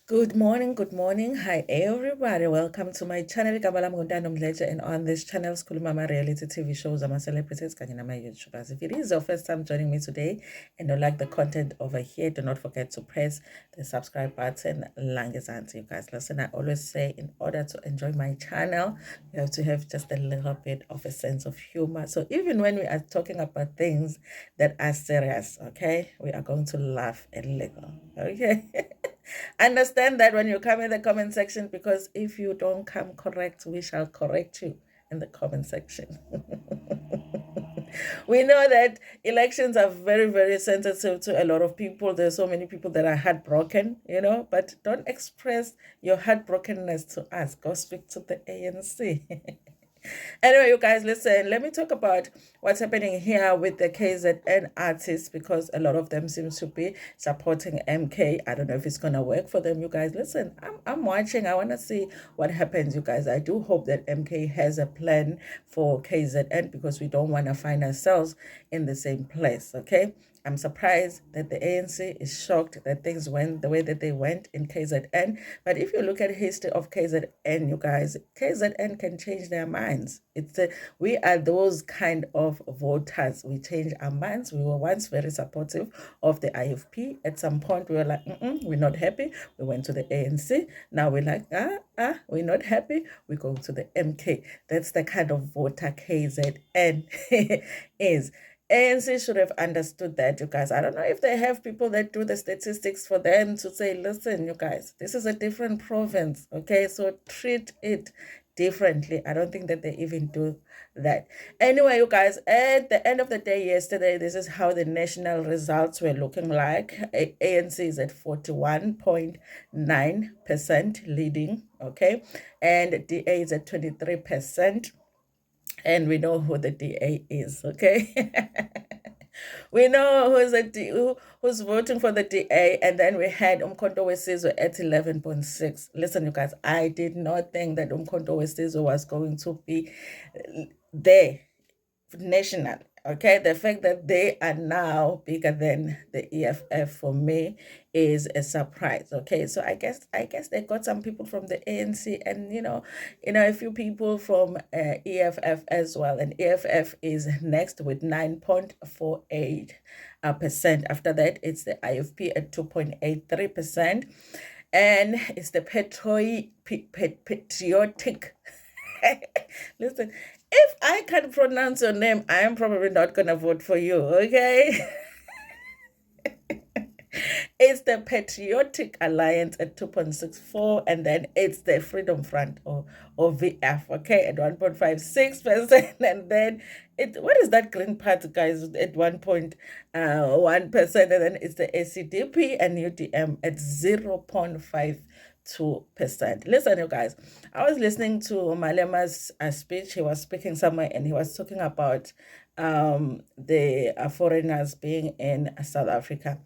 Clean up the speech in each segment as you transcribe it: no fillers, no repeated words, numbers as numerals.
Good morning, good morning. Hi everybody. Welcome to my channel. And on this channel, School Mama reality TV shows, I'm a celebrities, kanye nama YouTubers. If it is your first time joining me today and you like the content over here, do not forget to press the subscribe button. Longest answer, you guys. Listen, I always say in order to enjoy my channel, you have to have just a little bit of a sense of humor. So even when we are talking about things that are serious, okay, we are going to laugh a little, okay? Understand that when you come in the comment section, because if you don't come correct, we shall correct you in the comment section. We know that elections are very, very sensitive to a lot of people. There's so many people that are heartbroken, but don't express your heartbrokenness to us. Go speak to the ANC. Anyway, you guys, listen, let me talk about what's happening here with the KZN artists because a lot of them seem to be supporting MK. I don't know if it's going to work for them, you guys. Listen, I'm watching. I want to see what happens, you guys. I do hope that MK has a plan for KZN because we don't want to find ourselves in the same place, okay? I'm surprised that the ANC is shocked that things went the way that they went in KZN. But if you look at history of KZN, you guys, KZN can change their minds. We are those kind of voters. We change our minds. We were once very supportive of the IFP. At some point, we were like, we're not happy. We went to the ANC. Now we're like, we're not happy. We go to the MK. That's the kind of voter KZN is. ANC should have understood that, you guys. I don't know if they have people that do the statistics for them to say, listen, you guys, this is a different province, okay? So treat it differently. I don't think that they even do that. Anyway, you guys, at the end of the day yesterday, this is how the national results were looking like. ANC is at 41.9% leading, okay? And DA is at 23%. And we know who the DA is, okay? We know who's voting for the DA, and then we had Umkhonto Wesizwe at 11.6. Listen, you guys, I did not think that Umkhonto Wesizwe was going to be there national. Okay, the fact that they are now bigger than the EFF for me is a surprise. Okay, so I guess they got some people from the ANC and a few people from EFF as well. And EFF is next with 9.48%. After that, it's the IFP at 2.83%, and it's the patriotic. Listen, if I can pronounce your name, I am probably not going to vote for you, okay? It's the Patriotic Alliance at 2.64, and then it's the Freedom Front or VF, okay, at 1.56%. And then what is that green part, guys, at 1.1%, and then it's the ACDP and UDM at 0.52%. Listen, you guys, I was listening to Malema's speech. He was speaking somewhere and he was talking about the foreigners being in South Africa.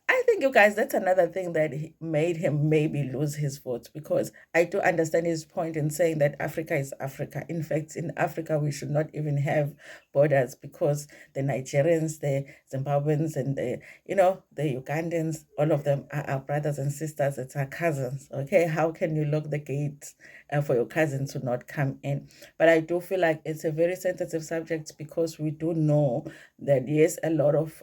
I think, you guys, that's another thing that made him maybe lose his vote, because I do understand his point in saying that Africa is Africa. In fact, in Africa, we should not even have borders, because the Nigerians, the Zimbabweans, and the Ugandans, all of them are our brothers and sisters. It's our cousins. Okay, how can you lock the gates for your cousin to not come in? But I do feel like it's a very sensitive subject, because we do know that yes, a lot of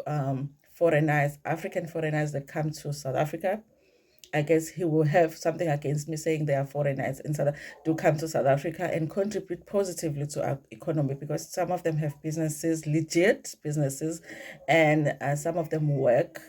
foreigners, African foreigners that come to South Africa. I guess he will have something against me saying they are foreigners in do come to South Africa and contribute positively to our economy, because some of them have businesses, legit businesses, and some of them work,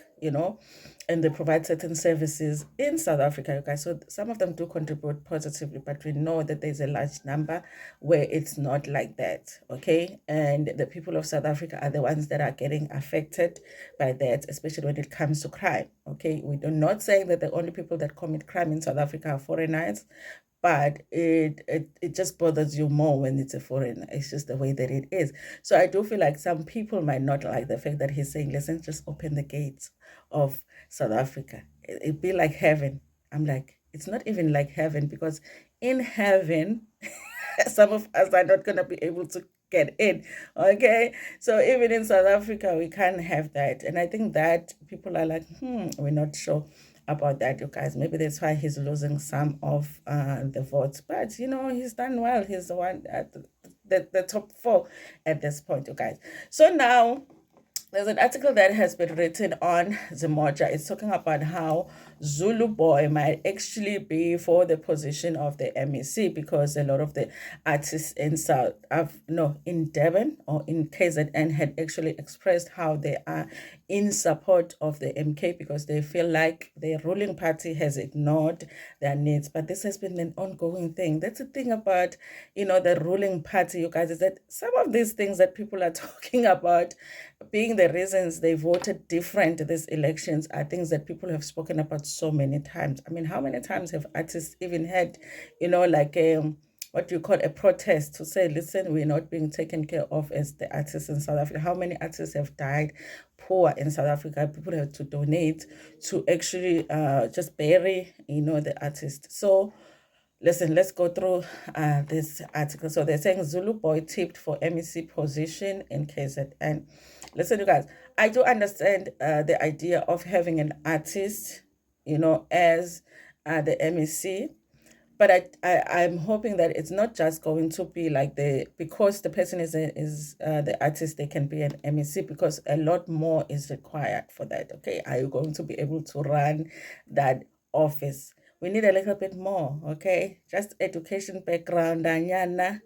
and they provide certain services in South Africa, you guys. So some of them do contribute positively, but we know that there's a large number where it's not like that, okay? And the people of South Africa are the ones that are getting affected by that, especially when it comes to crime, okay? We're not saying that the only people that commit crime in South Africa are foreigners, but it just bothers you more when it's a foreigner. It's just the way that it is. So I do feel like some people might not like the fact that he's saying, listen, just open the gates of South Africa. It'd be like heaven. I'm like, it's not even like heaven, because in heaven, some of us are not going to be able to get in. Okay. So even in South Africa, we can't have that. And I think that people are like, we're not sure about that, you guys. Maybe that's why he's losing some of the votes. But you know, he's done well. He's the one at the top four at this point, you guys. So now there's an article that has been written on Zimoja. It's talking about how Zulu Boy might actually be for the position of the MEC, because a lot of the artists in in Devon or in KZN had actually expressed how they are in support of the MK, because they feel like the ruling party has ignored their needs. But this has been an ongoing thing. That's the thing about, the ruling party, you guys, is that some of these things that people are talking about being the reasons they voted different these elections are things that people have spoken about so many times. I mean, how many times have artists even had, like what you call a protest to say, listen, we're not being taken care of as the artists in South Africa? How many artists have died poor in South Africa? People have to donate to actually just bury, the artist. So listen, let's go through this article. So they're saying Zulu Boy tipped for MEC position in KZN. Listen, you guys, I do understand the idea of having an artist, as the MEC. But I'm hoping that it's not just going to be like because the person is the artist, they can be an MEC, because a lot more is required for that. Okay, are you going to be able to run that office? We need a little bit more, okay? Just education background, anyana,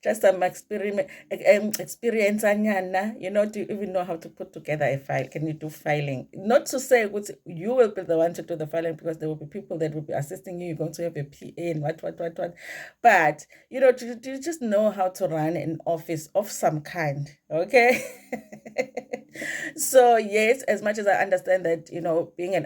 just some experience, anyana, do you even know how to put together a file? Can you do filing? Not to say you will be the one to do the filing, because there will be people that will be assisting you. You're going to have a PA and what. But, do you just know how to run an office of some kind, okay? So, yes, as much as I understand that, being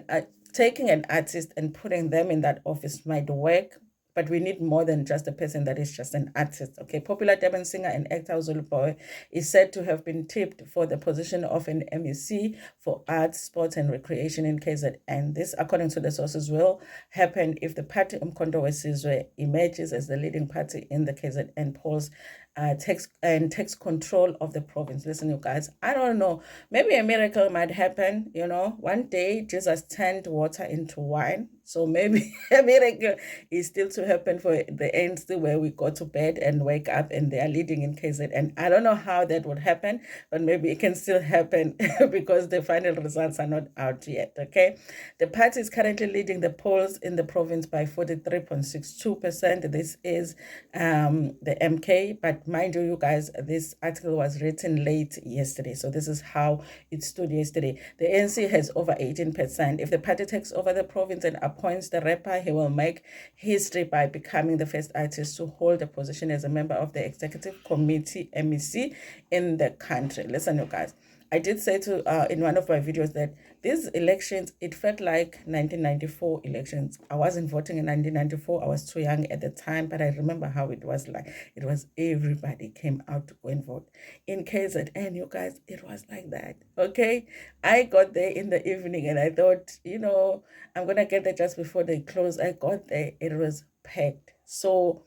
taking an artist and putting them in that office might work, but we need more than just a person that is just an artist. Okay, popular Durban singer and actor Zulu Boy is said to have been tipped for the position of an MEC for arts, sports, and recreation in KZN. This, according to the sources, will happen if the party Umkhonto weSizwe emerges as the leading party in the KZN polls, takes control of the province. Listen, you guys, I don't know. Maybe a miracle might happen. One day Jesus turned water into wine. So maybe a miracle is still to happen for the ANC, where we go to bed and wake up and they are leading in KZN. I don't know how that would happen, but maybe it can still happen because the final results are not out yet. Okay, the party is currently leading the polls in the province by 43.62%. This is the MK, but mind you guys, this article was written late yesterday, so this is how it stood yesterday. The ANC has over 18%. If the party takes over the province and appoints the rapper, he will make history by becoming the first artist to hold a position as a member of the executive committee MEC in the country. Listen, you guys, I did say in one of my videos that these elections, it felt like 1994 elections. I wasn't voting in 1994. I was too young at the time, but I remember how it was like. It was everybody came out to go and vote. In KZN, you guys, it was like that, okay? I got there in the evening and I thought, I'm going to get there just before they close. I got there, it was packed. So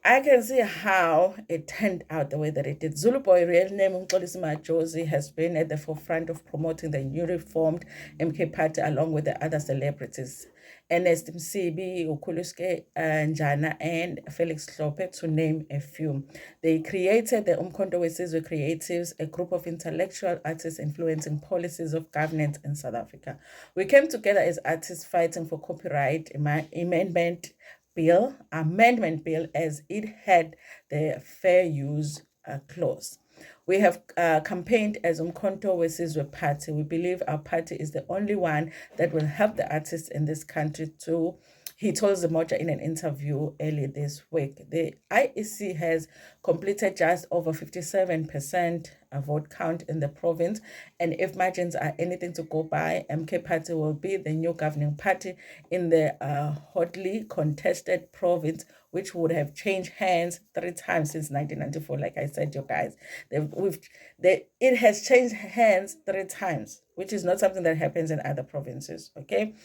I can see how it turned out the way that it did. Zulu Boy, real name Mxolisima Josie, has been at the forefront of promoting the newly formed MK party along with the other celebrities. Ernest Msibi, Ukuluske Njana, and Felix Hlophe, to name a few. They created the Umkhonto weSizwe Creatives, a group of intellectual artists influencing policies of governance in South Africa. We came together as artists fighting for copyright amendment bill, as it had the fair use clause. We have campaigned as Umkhonto weSizwe Party. We believe our party is the only one that will help the artists in this country to. He told Zimoja in an interview earlier this week. The IEC has completed just over 57% vote count in the province, and if margins are anything to go by, MK Party will be the new governing party in the hotly contested province, which would have changed hands 3 times since 1994. Like I said, you guys, it has changed hands 3 times, which is not something that happens in other provinces. Okay,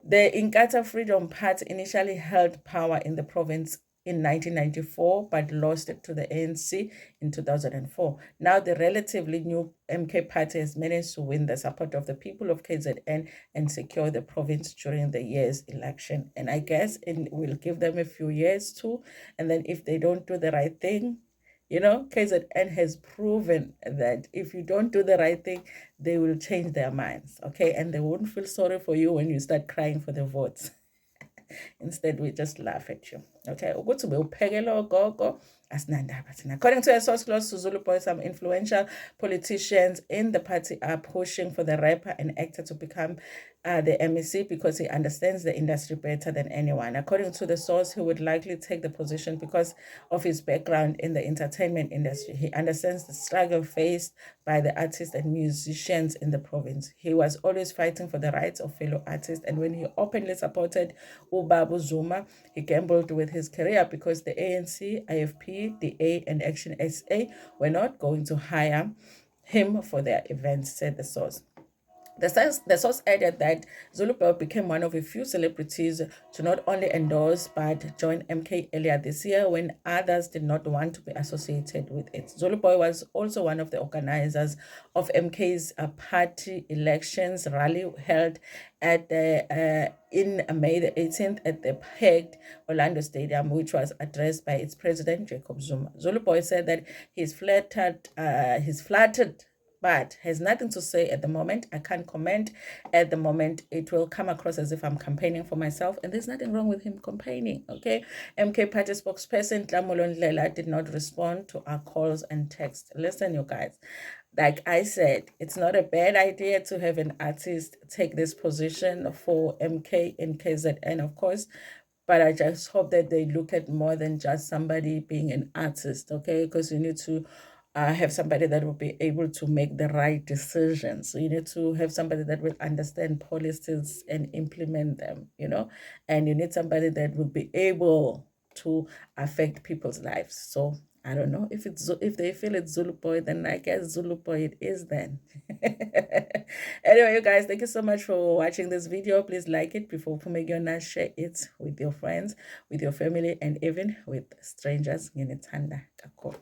the Inkatha Freedom Party initially held power in the province in 1994, but lost it to the ANC in 2004. Now, the relatively new MK party has managed to win the support of the people of KZN and secure the province during the year's election. And I guess it will give them a few years too. And then if they don't do the right thing, KZN has proven that if you don't do the right thing, they will change their minds, okay? And they won't feel sorry for you when you start crying for the votes. Instead, we just laugh at you. Okay, ukuthi bewuphekela gogo asinandaba thina. According to a source close to Zulu Boy, some influential politicians in the party are pushing for the rapper and actor to become the MEC because he understands the industry better than anyone. According to the source, he would likely take the position because of his background in the entertainment industry. He understands the struggle faced by the artists and musicians in the province. He was always fighting for the rights of fellow artists, and when he openly supported Ubabu Zuma, he gambled with his career because the ANC, IFP, DA, and Action SA were not going to hire him for their events, said the source. The source added that Zulu Boy became one of a few celebrities to not only endorse but join MK earlier this year when others did not want to be associated with it. Zulu Boy was also one of the organizers of MK's party elections rally held at in May the 18th at the packed Orlando Stadium, which was addressed by its president Jacob Zuma. Zulu Boy said that he's flattered, but has nothing to say at the moment. I can't comment at the moment. It will come across as if I'm campaigning for myself, and there's nothing wrong with him campaigning, okay? MK party spokesperson Tlamulo Ndlela did not respond to our calls and texts. Listen, you guys, like I said, it's not a bad idea to have an artist take this position for MK and KZN, of course, but I just hope that they look at more than just somebody being an artist, okay? Because you need to have somebody that will be able to make the right decisions. So you need to have somebody that will understand policies and implement them, and you need somebody that will be able to affect people's lives. So I don't know if they feel it's Zulu Boy, then I guess Zulu Boy it is then. Anyway, you guys, thank you so much for watching this video. Please like it before Pumegona, share it with your friends, with your family, and even with strangers. Nginethanda kakhulu.